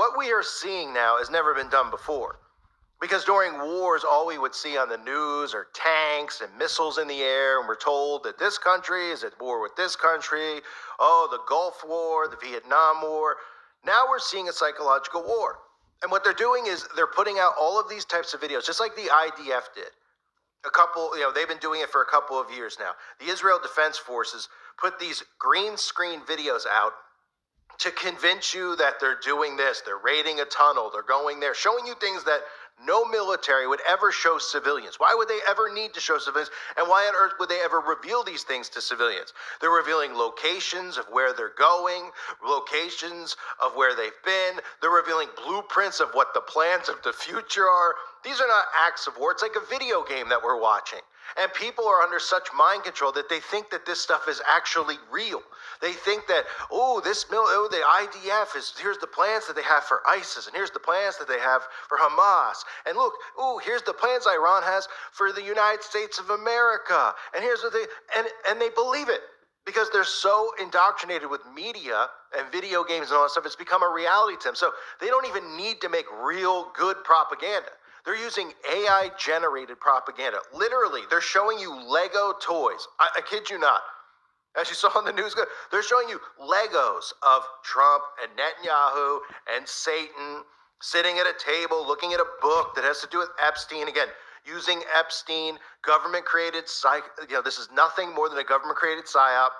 what we are seeing now has never been done before. Because during wars, all we would see on the news are tanks and missiles in the air, and we're told that this country is at war with this country. Oh, the Gulf War, the Vietnam War. Now we're seeing a psychological war. And what they're doing is they're putting out all of these types of videos, just like the IDF did. They've been doing it for a couple of years now. The Israel Defense Forces put these green screen videos out to convince you that they're doing this, they're raiding a tunnel, they're going there, showing you things that no military would ever show civilians. Why would they ever need to show civilians? And why on earth would they ever reveal these things to civilians? They're revealing locations of where they're going, locations of where they've been. They're revealing blueprints of what the plans of the future are. These are not acts of war. It's like a video game that we're watching. And people are under such mind control that they think that this stuff is actually real. They think that, the IDF here's the plans that they have for ISIS, and here's the plans that they have for Hamas. And look, here's the plans Iran has for the United States of America. And here's what and they believe it because they're so indoctrinated with media and video games and all that stuff. It's become a reality to them. So they don't even need to make real good propaganda. They're using AI-generated propaganda. Literally, they're showing you Lego toys. I kid you not. As you saw on the news, they're showing you Legos of Trump and Netanyahu and Satan sitting at a table looking at a book that has to do with Epstein. Again, using Epstein, government-created this is nothing more than a government-created psyop.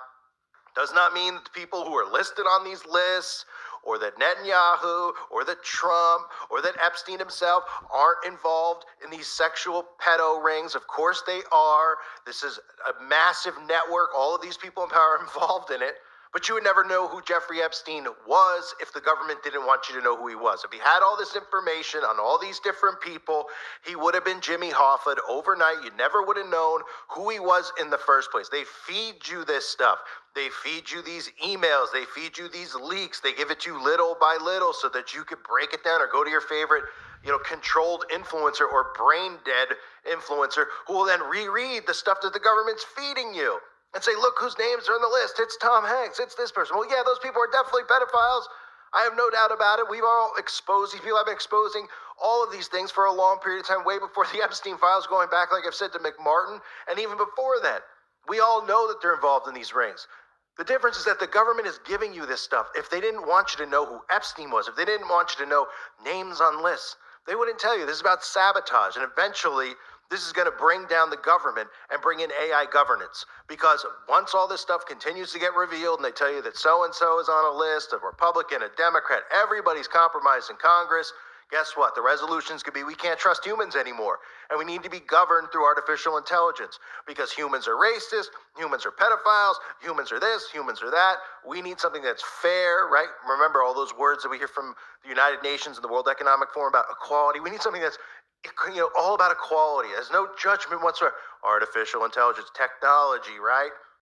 Does not mean that the people who are listed on these lists or that Netanyahu or that Trump or that Epstein himself aren't involved in these sexual pedo rings. Of course they are. This is a massive network. All of these people in power are involved in it. But you would never know who Jeffrey Epstein was if the government didn't want you to know who he was. If he had all this information on all these different people, he would have been Jimmy Hoffa overnight. You never would have known who he was in the first place. They feed you this stuff. They feed you these emails. They feed you these leaks. They give it to you little by little so that you could break it down or go to your favorite, controlled influencer or brain dead influencer who will then reread the stuff that the government's feeding you. And say, look whose names are on the list. It's Tom Hanks. It's this person. Well, yeah, those people are definitely pedophiles. I have no doubt about it. We've all exposed these people. I've been exposing all of these things for a long period of time, way before the Epstein files, going back, like I've said, to McMartin, and even before then. We all know that they're involved in these rings. The difference is that the government is giving you this stuff. If they didn't want you to know who Epstein was, if they didn't want you to know names on lists, they wouldn't tell you. This is about sabotage, and eventually this is going to bring down the government and bring in AI governance. Because once all this stuff continues to get revealed and they tell you that so-and-so is on a list, a Republican, a Democrat, everybody's compromised in Congress, guess what? The resolutions could be, we can't trust humans anymore. And we need to be governed through artificial intelligence because humans are racist, humans are pedophiles, humans are this, humans are that. We need something that's fair, right? Remember all those words that we hear from the United Nations and the World Economic Forum about equality. We need something that's all about equality. There's no judgment whatsoever. Artificial intelligence, technology, right?